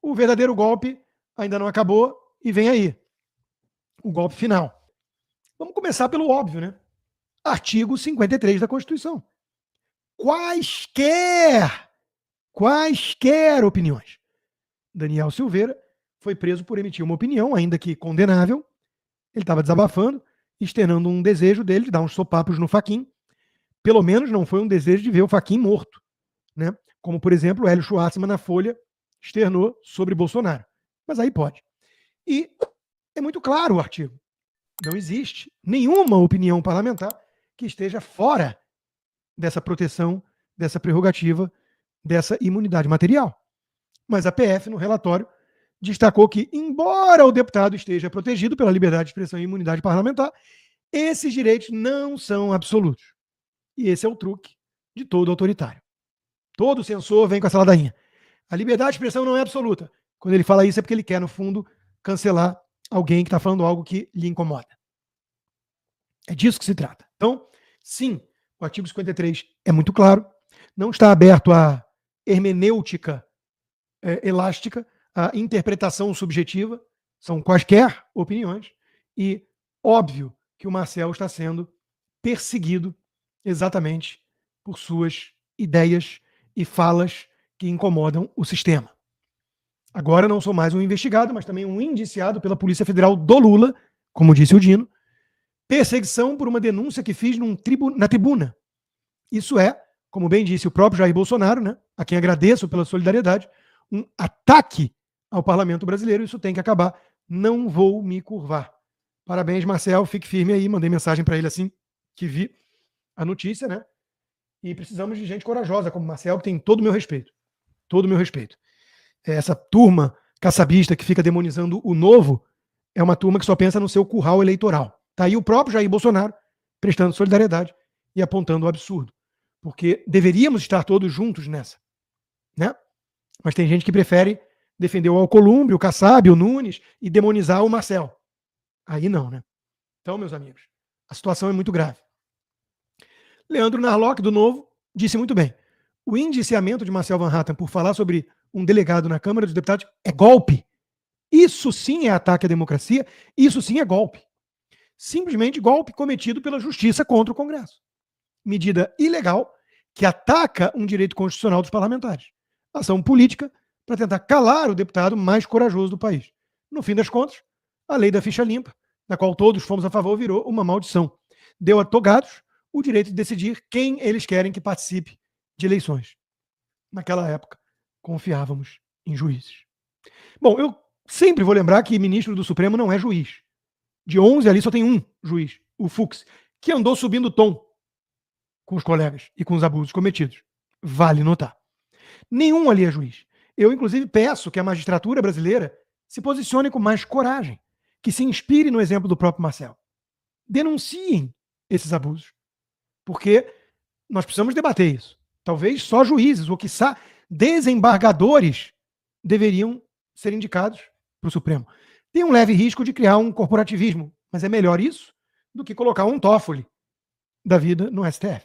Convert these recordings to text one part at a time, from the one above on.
o verdadeiro golpe ainda não acabou e vem aí o golpe final. Vamos começar pelo óbvio, né? Artigo 53 da Constituição. Quaisquer opiniões. Daniel Silveira foi preso por emitir uma opinião, ainda que condenável. Ele estava desabafando, externando um desejo dele de dar uns sopapos no Fachin. Pelo menos não foi um desejo de ver o Fachin morto, né? Como, por exemplo, o Hélio Schwartzman na Folha externou sobre Bolsonaro. Mas aí pode. E é muito claro o artigo. Não existe nenhuma opinião parlamentar que esteja fora dessa proteção, dessa prerrogativa, dessa imunidade material. Mas a PF, no relatório, destacou que, embora o deputado esteja protegido pela liberdade de expressão e imunidade parlamentar, esses direitos não são absolutos. E esse é o truque de todo autoritário. Todo censor vem com essa ladainha. A liberdade de expressão não é absoluta. Quando ele fala isso é porque ele quer, no fundo, cancelar alguém que está falando algo que lhe incomoda. É disso que se trata. Então, sim, o artigo 53 é muito claro, não está aberto à hermenêutica elástica, à interpretação subjetiva, são quaisquer opiniões, e óbvio que o Marcel está sendo perseguido exatamente por suas ideias e falas que incomodam o sistema. Agora não sou mais um investigado, mas também um indiciado pela Polícia Federal do Lula, como disse o Dino, perseguição por uma denúncia que fiz na tribuna. Isso é, como bem disse o próprio Jair Bolsonaro, né, a quem agradeço pela solidariedade, um ataque ao parlamento brasileiro. Isso tem que acabar. Não vou me curvar. Parabéns, Marcel, fique firme aí. Mandei mensagem para ele assim que vi a notícia, né? E precisamos de gente corajosa como Marcel, que tem todo o meu respeito. Todo o meu respeito. Essa turma caçabista que fica demonizando o novo é uma turma que só pensa no seu curral eleitoral. Tá aí o próprio Jair Bolsonaro prestando solidariedade e apontando o absurdo. Porque deveríamos estar todos juntos nessa, né? Mas tem gente que prefere defender o Alcolumbre, o Kassab, o Nunes e demonizar o Marcel. Aí não, né? Então, meus amigos, a situação é muito grave. Leandro Narlock, do Novo, disse muito bem. O indiciamento de Marcel Van Hatten por falar sobre um delegado na Câmara dos Deputados é golpe. Isso sim é ataque à democracia, isso sim é golpe. Simplesmente golpe cometido pela Justiça contra o Congresso. Medida ilegal que ataca um direito constitucional dos parlamentares. Ação política para tentar calar o deputado mais corajoso do país. No fim das contas, a lei da ficha limpa, da qual todos fomos a favor, virou uma maldição. Deu a togados o direito de decidir quem eles querem que participe de eleições. Naquela época, confiávamos em juízes. Bom, eu sempre vou lembrar que ministro do Supremo não é juiz. De 11 ali só tem um juiz, o Fux, que andou subindo o tom com os colegas e com os abusos cometidos. Vale notar. Nenhum ali é juiz. Eu, inclusive, peço que a magistratura brasileira se posicione com mais coragem, que se inspire no exemplo do próprio Marcel. Denunciem esses abusos. Porque nós precisamos debater isso. Talvez só juízes, ou quiçá desembargadores, deveriam ser indicados para o Supremo. Tem um leve risco de criar um corporativismo, mas é melhor isso do que colocar um Toffoli da vida no STF.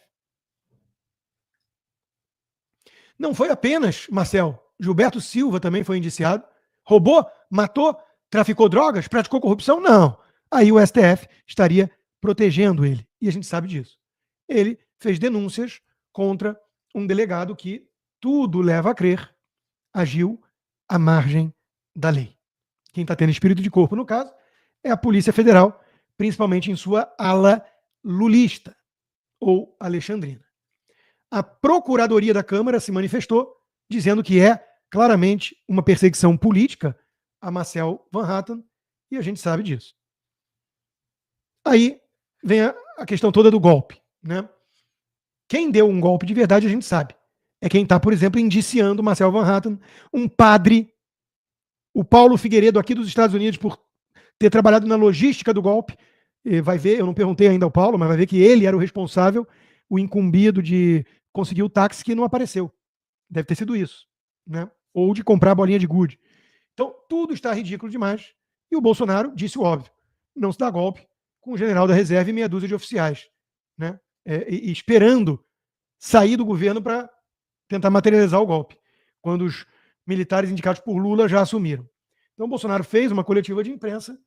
Não foi apenas Marcel. Gilberto Silva também foi indiciado. Roubou, matou, traficou drogas, praticou corrupção? Não. Aí o STF estaria protegendo ele. E a gente sabe disso. Ele fez denúncias contra um delegado que, tudo leva a crer, agiu à margem da lei. Quem está tendo espírito de corpo, no caso, é a Polícia Federal, principalmente em sua ala lulista ou alexandrina. A Procuradoria da Câmara se manifestou, dizendo que é claramente uma perseguição política a Marcel Van Hatten, e a gente sabe disso. Aí vem a questão toda do golpe, né? Quem deu um golpe de verdade, a gente sabe. É quem está, por exemplo, indiciando Marcel Van Hatten, um padre, o Paulo Figueiredo, aqui dos Estados Unidos, por ter trabalhado na logística do golpe. Vai ver, eu não perguntei ainda ao Paulo, mas vai ver que ele era o responsável, o incumbido de conseguir o táxi que não apareceu. Deve ter sido isso, né? Ou de comprar a bolinha de gude. Então, tudo está ridículo demais. E o Bolsonaro disse o óbvio. Não se dá golpe com o general da reserva e meia dúzia de oficiais, né? E esperando sair do governo para tentar materializar o golpe. Quando os militares indicados por Lula já assumiram. Então, Bolsonaro fez uma coletiva de imprensa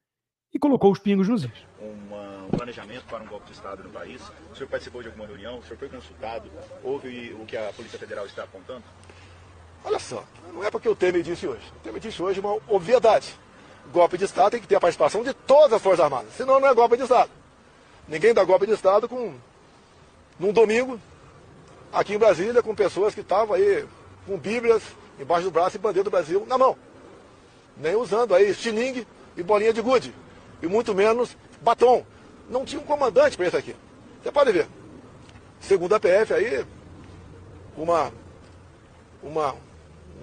e colocou os pingos nos is. Um planejamento para um golpe de Estado no país? O senhor participou de alguma reunião? O senhor foi consultado? Houve o que a Polícia Federal está apontando? Olha só, não é porque o Temer disse hoje. O Temer disse hoje uma obviedade. Golpe de Estado tem que ter a participação de todas as Forças Armadas, senão não é golpe de Estado. Ninguém dá golpe de Estado num domingo, aqui em Brasília, com pessoas que estavam aí com bíblias embaixo do braço e bandeira do Brasil na mão. Nem usando aí estilingue e bolinha de gude. E muito menos batom. Não tinha um comandante para isso aqui. Você pode ver. Segundo a PF aí, um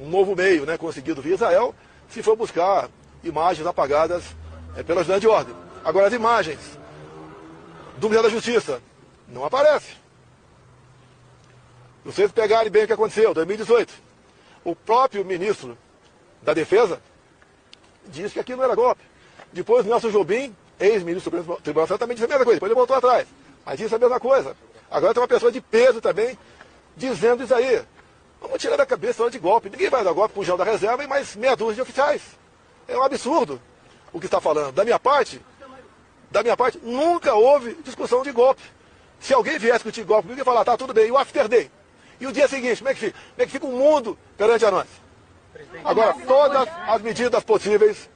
novo meio, né, conseguido via Israel, se for buscar imagens apagadas pela ajudante de ordem. Agora as imagens do Ministério da Justiça não aparecem. Se vocês pegarem bem o que aconteceu em 2018, o próprio ministro da Defesa disse que aquilo não era golpe. Depois o Nelson Jobim, ex-ministro do Supremo Tribunal Federal, também disse a mesma coisa. Depois ele voltou atrás. Mas disse a mesma coisa. Agora tem uma pessoa de peso também dizendo isso aí. Vamos tirar da cabeça a hora de golpe. Ninguém vai dar golpe com o João da Reserva e mais meia dúzia de oficiais. É um absurdo o que está falando. Da minha parte, nunca houve discussão de golpe. Se alguém viesse discutir golpe comigo, ia falar, tá, tudo bem. E o after day? E o dia seguinte, como é que fica? Como é que fica o mundo perante a nós? Agora, todas as medidas possíveis,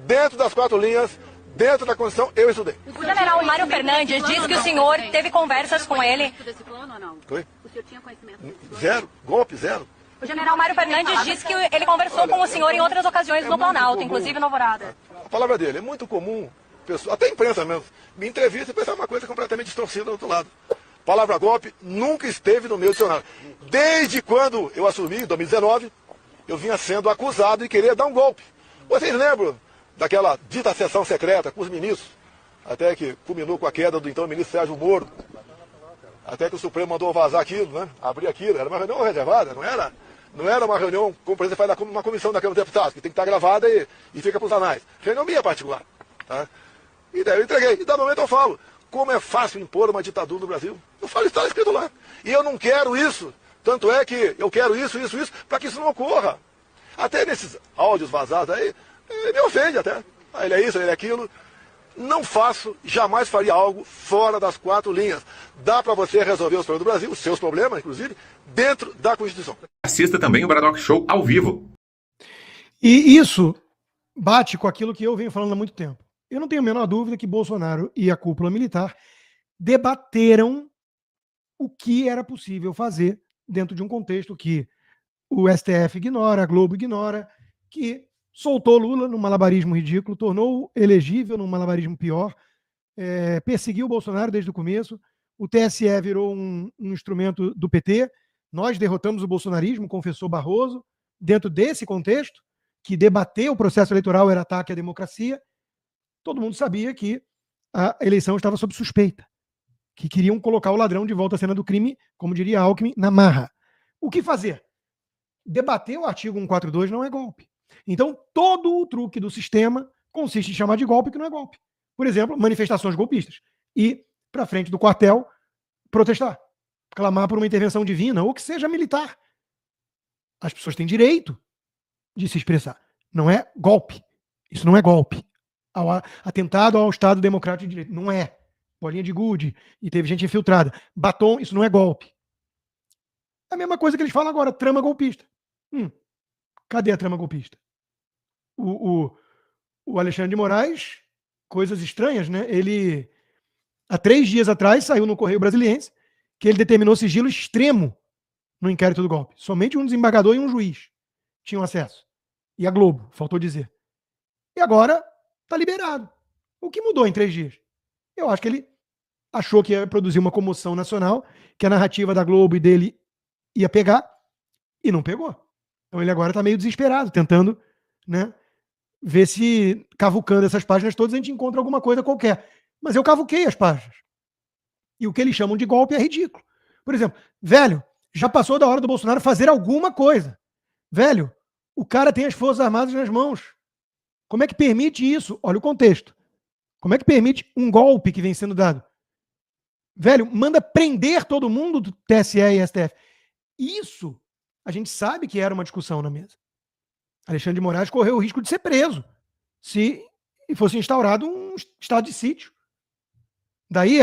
dentro das 4 linhas, dentro da Constituição, eu estudei. O general Mário Fernandes disse que o senhor teve conversas com ele. Desse plano ou não? Oi? O senhor tinha conhecimento? Zero, golpe, zero. O general Mário Fernandes disse que ele conversou com o senhor em outras ocasiões no Planalto, inclusive no Alvorada. A palavra dele é muito comum, até a imprensa mesmo, me entrevista e pensar uma coisa completamente distorcida do outro lado. Palavra golpe nunca esteve no meu dicionário. Desde quando eu assumi, em 2019, eu vinha sendo acusado de querer dar um golpe. Vocês lembram daquela dita sessão secreta com os ministros, até que culminou com a queda do então ministro Sérgio Moro, até que o Supremo mandou vazar aquilo, né? Abrir aquilo, era uma reunião reservada, não era uma reunião como, por exemplo, faz uma comissão da Câmara dos Deputados, que tem que estar gravada e fica para os anais. Reunião minha particular. Tá? E daí eu entreguei. E da momento eu falo, como é fácil impor uma ditadura no Brasil. Eu falo, está escrito lá. E eu não quero isso. Tanto é que eu quero isso, para que isso não ocorra. Até nesses áudios vazados aí, me ofende até. Ele é isso, ele é aquilo. Não faço, jamais faria algo fora das 4 linhas. Dá para você resolver os problemas do Brasil, os seus problemas, inclusive, dentro da Constituição. Assista também o Bradock Show ao vivo. E isso bate com aquilo que eu venho falando há muito tempo. Eu não tenho a menor dúvida que Bolsonaro e a cúpula militar debateram o que era possível fazer dentro de um contexto que o STF ignora, a Globo ignora, que soltou Lula num malabarismo ridículo, tornou elegível num malabarismo pior, perseguiu o Bolsonaro desde o começo, o TSE virou um instrumento do PT, nós derrotamos o bolsonarismo, confessou Barroso, dentro desse contexto, que debater o processo eleitoral era ataque à democracia, todo mundo sabia que a eleição estava sob suspeita, que queriam colocar o ladrão de volta à cena do crime, como diria Alckmin, na marra. O que fazer? Debater o artigo 142 não é golpe. Então, todo o truque do sistema consiste em chamar de golpe que não é golpe. Por exemplo, manifestações golpistas. Ir para frente do quartel protestar, clamar por uma intervenção divina, ou que seja militar. As pessoas têm direito de se expressar. Não é golpe. Isso não é golpe. Atentado ao Estado Democrático de Direito. Não é. Bolinha de gude, e teve gente infiltrada. Batom, isso não é golpe. É a mesma coisa que eles falam agora, trama golpista. Cadê a trama golpista? O Alexandre de Moraes, coisas estranhas, né? Ele, há 3 dias atrás, saiu no Correio Brasiliense que ele determinou sigilo extremo no inquérito do golpe. Somente um desembargador e um juiz tinham acesso. E a Globo, faltou dizer. E agora está liberado. O que mudou em 3 dias? Eu acho que ele achou que ia produzir uma comoção nacional, que a narrativa da Globo e dele ia pegar, e não pegou. Então ele agora está meio desesperado, tentando, né, ver se, cavucando essas páginas todas, a gente encontra alguma coisa qualquer. Mas eu cavuquei as páginas. E o que eles chamam de golpe é ridículo. Por exemplo, velho, já passou da hora do Bolsonaro fazer alguma coisa. Velho, o cara tem as Forças Armadas nas mãos. Como é que permite isso? Olha o contexto. Como é que permite um golpe que vem sendo dado? Velho, manda prender todo mundo do TSE e STF. Isso, a gente sabe que era uma discussão na mesa. Alexandre de Moraes correu o risco de ser preso se fosse instaurado um estado de sítio. Daí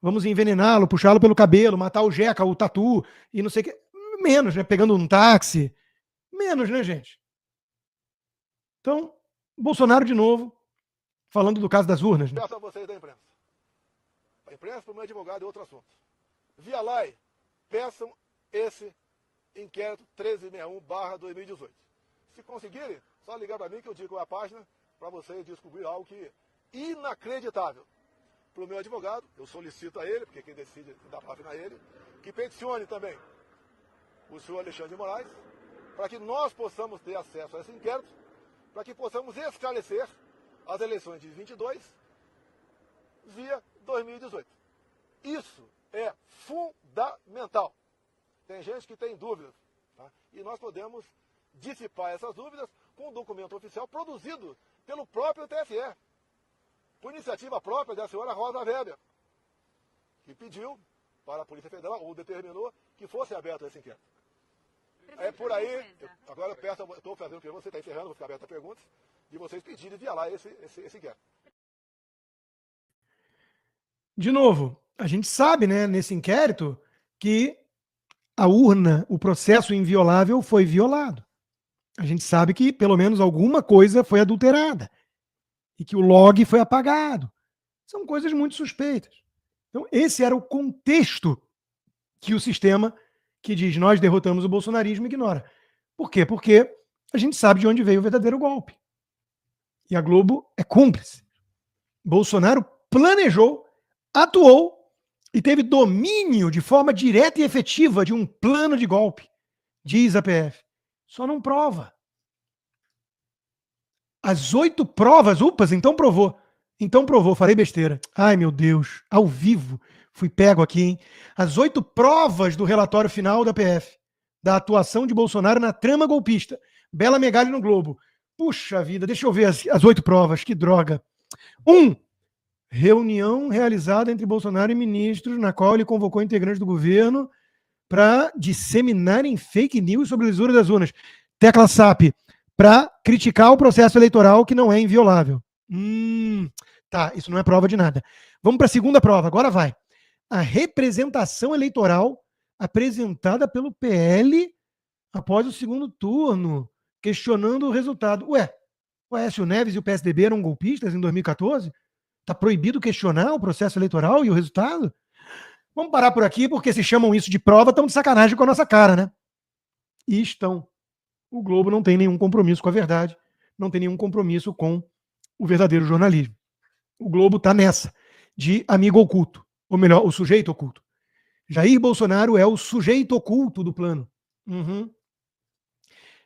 vamos envenená-lo, puxá-lo pelo cabelo, matar o Jeca, o Tatu e não sei o que. Menos, né? Pegando um táxi. Menos, né, gente? Então, Bolsonaro de novo, falando do caso das urnas. Né? Peço a vocês da imprensa. A imprensa, para o meu advogado, é outro assunto. Via LAI, peçam esse inquérito 1361/2018. Se conseguirem, só ligar para mim que eu digo a página para vocês descobrir algo que inacreditável. Para o meu advogado, eu solicito a ele, porque quem decide dá página a ele, que peticione também o senhor Alexandre de Moraes, para que nós possamos ter acesso a esse inquérito, para que possamos esclarecer as eleições de 22 via 2018. Isso é fundamental. Tem gente que tem dúvidas, tá? E nós podemos dissipar essas dúvidas com um documento oficial produzido pelo próprio TSE, por iniciativa própria da senhora Rosa Weber, que pediu para a Polícia Federal, ou determinou, que fosse aberto esse inquérito. É por aí, agora eu peço, estou fazendo perguntas, você está encerrando, vou ficar aberto a perguntas, de vocês pedirem via lá esse inquérito. De novo, a gente sabe, né, nesse inquérito, que a urna, o processo inviolável foi violado. A gente sabe que pelo menos alguma coisa foi adulterada e que o log foi apagado. São coisas muito suspeitas. Então, esse era o contexto que o sistema que diz nós derrotamos o bolsonarismo ignora. Por quê? Porque a gente sabe de onde veio o verdadeiro golpe. E a Globo é cúmplice. Bolsonaro planejou, atuou e teve domínio de forma direta e efetiva de um plano de golpe, diz a PF. Só não prova. As 8 provas, então provou. Então provou, farei besteira. Ai, meu Deus, ao vivo, fui pego aqui, hein? As 8 provas do relatório final da PF, da atuação de Bolsonaro na trama golpista. Bela Megali no Globo. Puxa vida, deixa eu ver as 8 provas, que droga. 1. Reunião realizada entre Bolsonaro e ministros, na qual ele convocou integrantes do governo para disseminarem fake news sobre a lisura das urnas. Tecla SAP, para criticar o processo eleitoral que não é inviolável. Tá, isso não é prova de nada. Vamos para a segunda prova, agora vai. A representação eleitoral apresentada pelo PL após o segundo turno, questionando o resultado. O Aécio Neves e o PSDB eram golpistas em 2014? Está proibido questionar o processo eleitoral e o resultado? Vamos parar por aqui, porque se chamam isso de prova, estão de sacanagem com a nossa cara, né? E estão. O Globo não tem nenhum compromisso com a verdade, não tem nenhum compromisso com o verdadeiro jornalismo. O Globo está nessa, de amigo oculto, ou melhor, o sujeito oculto. Jair Bolsonaro é o sujeito oculto do plano.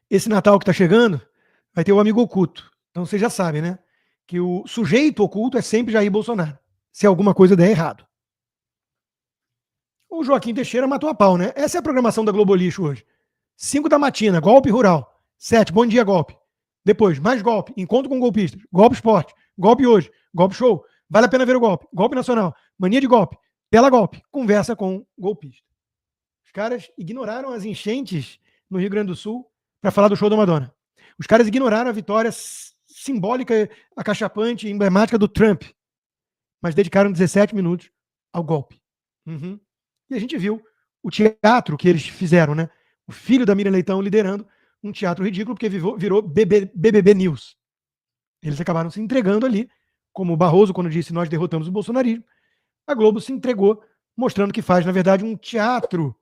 Esse Natal que está chegando, vai ter o amigo oculto. Então vocês já sabem, né? Que o sujeito oculto é sempre Jair Bolsonaro, se alguma coisa der errado. O Joaquim Teixeira matou a pau, né? Essa é a programação da Globo Lixo hoje. 5 da matina, golpe rural. 7, bom dia, golpe. Depois, mais golpe, encontro com golpistas. Golpe esporte, golpe hoje, golpe show. Vale a pena ver o golpe. Golpe nacional, mania de golpe, tela golpe, conversa com golpista. Os caras ignoraram as enchentes no Rio Grande do Sul para falar do show da Madonna. Os caras ignoraram a vitória simbólica, acachapante, emblemática do Trump. Mas dedicaram 17 minutos ao golpe. E a gente viu o teatro que eles fizeram, né? O filho da Miriam Leitão liderando um teatro ridículo, porque virou BBB News. Eles acabaram se entregando ali, como o Barroso, quando disse nós derrotamos o bolsonarismo. A Globo se entregou, mostrando que faz, na verdade, um teatro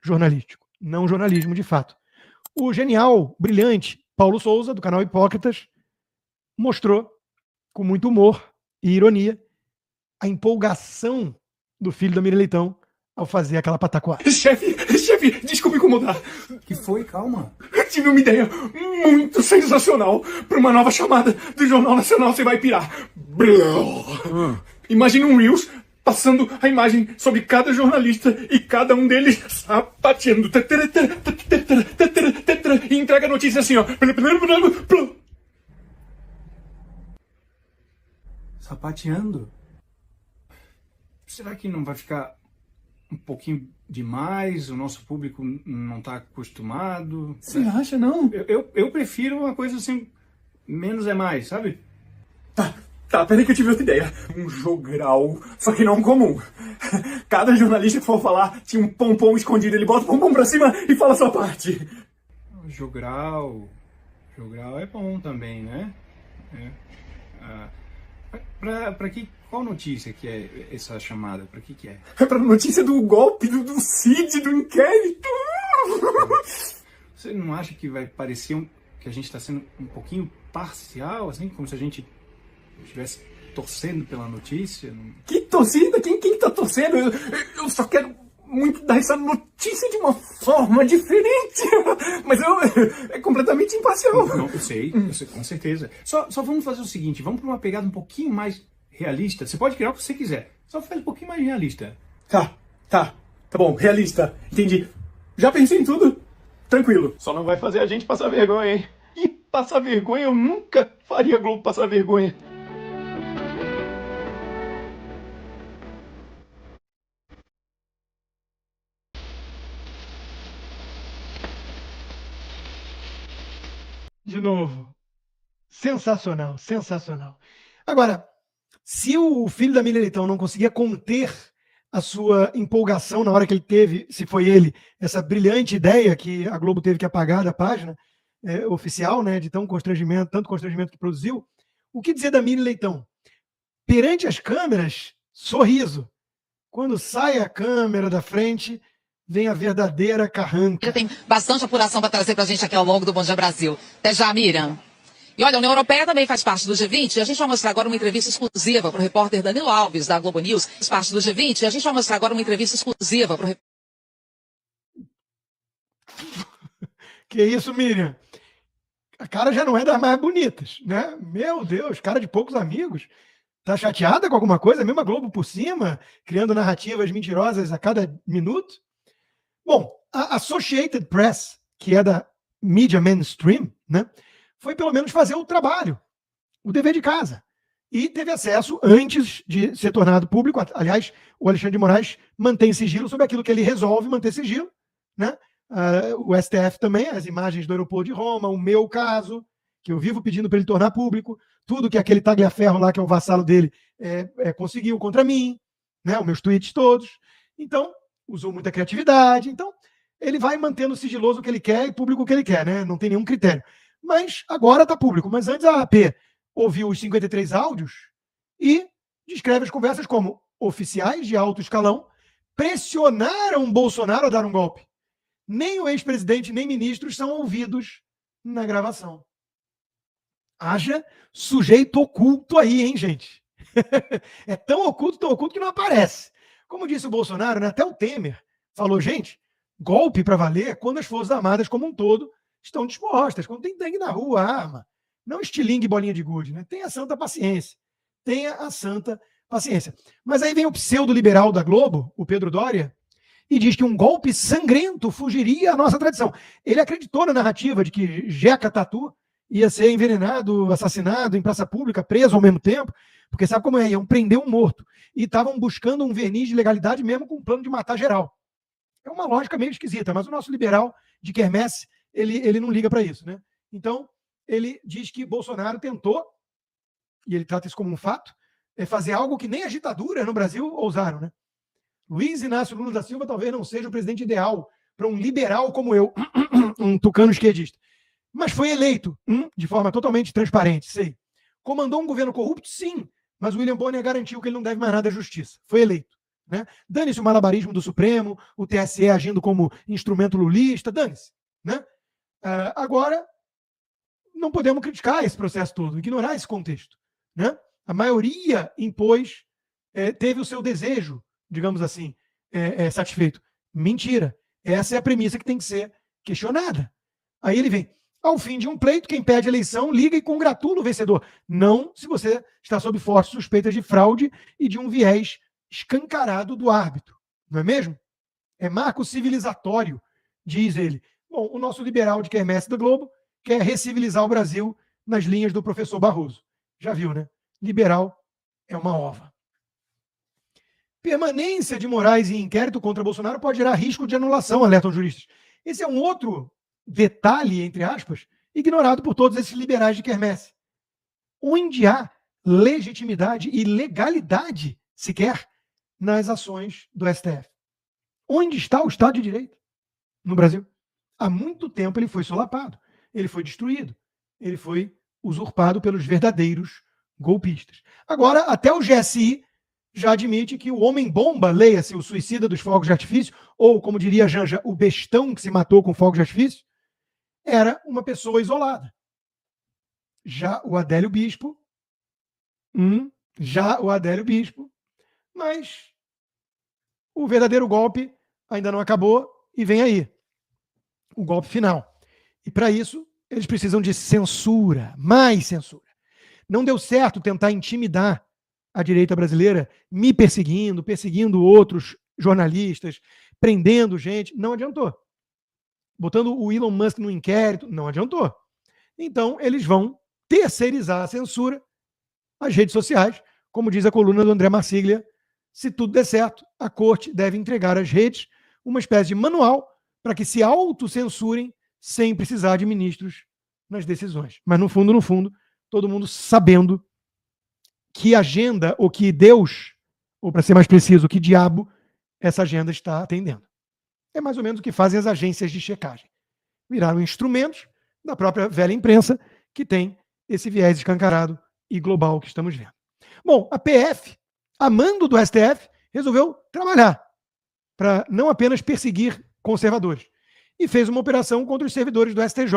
jornalístico, não jornalismo de fato. O genial, brilhante Paulo Souza, do canal Hipócritas, mostrou, com muito humor e ironia, a empolgação do filho da Miriam Leitão ao fazer aquela pataquada. Chefe, desculpe incomodar. Que foi? Calma. Tive uma ideia muito sensacional para uma nova chamada do Jornal Nacional. Você vai pirar. Imagine um Reels passando a imagem sobre cada jornalista e cada um deles sapateando. E entrega a notícia assim, ó. Sapateando? Será que não vai ficar um pouquinho demais, o nosso público não está acostumado. Você acha, não? Eu prefiro uma coisa assim, menos é mais, sabe? Tá, peraí que eu tive outra ideia. Um jogral, só que não comum. Cada jornalista que for falar tinha um pompom escondido, ele bota o pompom pra cima e fala a sua parte. Jogral é bom também, né? Pra que... Qual notícia que é essa chamada? Pra que é? É pra notícia do golpe, do Cid, do inquérito. Você não acha que vai parecer que a gente tá sendo um pouquinho parcial, assim? Como se a gente estivesse torcendo pela notícia? Que torcida? Quem tá torcendo? Eu só quero muito dar essa notícia de uma forma diferente. Mas é completamente imparcial. Não, eu sei, com certeza. Só vamos fazer o seguinte, vamos pra uma pegada um pouquinho mais realista. Você pode criar o que você quiser. Só faz um pouquinho mais realista. Tá bom, realista. Entendi. Já pensei em tudo. Tranquilo. Só não vai fazer a gente passar vergonha, hein? E passar vergonha, eu nunca faria Globo passar vergonha. De novo. Sensacional, sensacional. Agora, se o filho da Miriam Leitão não conseguia conter a sua empolgação na hora que ele teve, se foi ele, essa brilhante ideia que a Globo teve que apagar da página oficial, né, de tanto constrangimento que produziu, o que dizer da Miriam Leitão? Perante as câmeras, sorriso. Quando sai a câmera da frente, vem a verdadeira carranca. Tem bastante apuração para trazer para a gente aqui ao longo do Bom Dia Brasil. Até já, Miriam. E olha, a União Europeia também faz parte do G20. E a gente vai mostrar agora uma entrevista exclusiva para o repórter Danilo Alves, da Globo News. Faz parte do G20. E a gente vai mostrar agora uma entrevista exclusiva para o Que isso, Miriam? A cara já não é das mais bonitas, né? Meu Deus, cara de poucos amigos. Tá chateada com alguma coisa? Mesmo a Globo por cima, criando narrativas mentirosas a cada minuto? Bom, a Associated Press, que é da mídia mainstream, né, foi pelo menos fazer o trabalho, o dever de casa. E teve acesso antes de ser tornado público. Aliás, o Alexandre de Moraes mantém sigilo sobre aquilo que ele resolve manter sigilo, né? O STF também, as imagens do aeroporto de Roma, o meu caso, que eu vivo pedindo para ele tornar público, tudo que aquele Tagliaferro lá, que é o vassalo dele, conseguiu contra mim, né? Os meus tweets todos. Então, usou muita criatividade. Então, ele vai mantendo sigiloso o que ele quer e público o que ele quer, né? Não tem nenhum critério. Mas agora está público. Mas antes a AP ouviu os 53 áudios e descreve as conversas como oficiais de alto escalão pressionaram Bolsonaro a dar um golpe. Nem o ex-presidente, nem ministros são ouvidos na gravação. Haja sujeito oculto aí, hein, gente? É tão oculto que não aparece. Como disse o Bolsonaro, né, até o Temer falou, gente, golpe para valer é quando as Forças Armadas como um todo estão dispostas, quando tem tanque na rua, arma. Não estilingue bolinha de gude, né? Tenha santa paciência. Tenha a santa paciência. Mas aí vem o pseudo-liberal da Globo, o Pedro Doria, e diz que um golpe sangrento fugiria à nossa tradição. Ele acreditou na narrativa de que Jeca Tatu ia ser envenenado, assassinado em praça pública, preso ao mesmo tempo, porque sabe como é? Iam prender um morto. E estavam buscando um verniz de legalidade mesmo com um plano de matar geral. É uma lógica meio esquisita, mas o nosso liberal de quermesse, ele não liga para isso, né? Então, ele diz que Bolsonaro tentou, e ele trata isso como um fato, fazer algo que nem a ditadura no Brasil ousaram, né? Luiz Inácio Lula da Silva talvez não seja o presidente ideal para um liberal como eu, um tucano esquerdista. Mas foi eleito de forma totalmente transparente, sei. Comandou um governo corrupto? Sim. Mas o William Bonner garantiu que ele não deve mais nada à justiça. Foi eleito. Né? Dane-se o malabarismo do Supremo, o TSE agindo como instrumento lulista, dane-se. Né? Agora, não podemos criticar esse processo todo, ignorar esse contexto. Né? A maioria impôs, teve o seu desejo, digamos assim, satisfeito. Mentira. Essa é a premissa que tem que ser questionada. Aí ele vem, ao fim de um pleito, quem pede eleição liga e congratula o vencedor. Não se você está sob fortes suspeitas de fraude e de um viés escancarado do árbitro. Não é mesmo? É marco civilizatório, diz ele. Bom, o nosso liberal de quermesse da Globo quer recivilizar o Brasil nas linhas do professor Barroso. Já viu, né? Liberal é uma ova. Permanência de Moraes em inquérito contra Bolsonaro pode gerar risco de anulação, alertam juristas. Esse é um outro detalhe, entre aspas, ignorado por todos esses liberais de quermesse. Onde há legitimidade e legalidade, sequer, nas ações do STF. Onde está o Estado de Direito no Brasil? Há muito tempo ele foi solapado, ele foi destruído, ele foi usurpado pelos verdadeiros golpistas. Agora, até o GSI já admite que o homem-bomba, leia-se o suicida dos fogos de artifício, ou, como diria a Janja, o bestão que se matou com fogos de artifício, era uma pessoa isolada. Já o Adélio Bispo, mas o verdadeiro golpe ainda não acabou e vem aí, o golpe final. E para isso, eles precisam de censura, mais censura. Não deu certo tentar intimidar a direita brasileira, me perseguindo outros jornalistas, prendendo gente, não adiantou. Botando o Elon Musk no inquérito, não adiantou. Então, eles vão terceirizar a censura às redes sociais, como diz a coluna do André Marsiglia. Se tudo der certo, a corte deve entregar às redes uma espécie de manual para que se autocensurem sem precisar de ministros nas decisões. Mas, no fundo, todo mundo sabendo que agenda, ou que Deus, ou para ser mais preciso, que diabo, essa agenda está atendendo. É mais ou menos o que fazem as agências de checagem. Viraram instrumentos da própria velha imprensa, que tem esse viés escancarado e global que estamos vendo. Bom, a PF, a mando do STF, resolveu trabalhar para não apenas perseguir conservadores, e fez uma operação contra os servidores do STJ,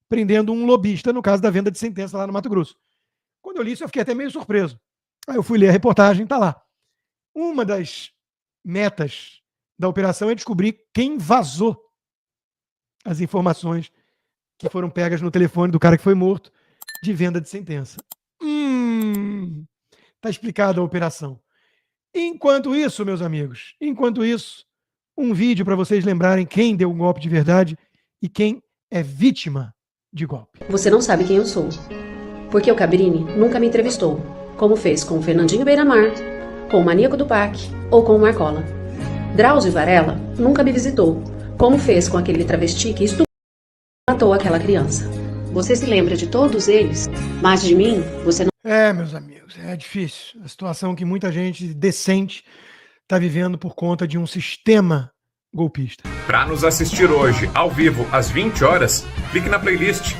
prendendo um lobista no caso da venda de sentença lá no Mato Grosso. Quando eu li isso, eu fiquei até meio surpreso. Aí eu fui ler a reportagem, tá lá. Uma das metas da operação é descobrir quem vazou as informações que foram pegas no telefone do cara que foi morto de venda de sentença. Tá explicada a operação. Enquanto isso, meus amigos, um vídeo para vocês lembrarem quem deu um golpe de verdade e quem é vítima de golpe. Você não sabe quem eu sou. Porque o Cabrini nunca me entrevistou, como fez com o Fernandinho Beiramar, com o Maníaco do PAC ou com o Marcola. Drauzio Varela nunca me visitou, como fez com aquele travesti que estuprou e matou aquela criança. Você se lembra de todos eles, mas de mim você não... Meus amigos, é difícil. A situação que muita gente decente está vivendo por conta de um sistema golpista. Para nos assistir hoje, ao vivo, às 20 horas, clique na playlist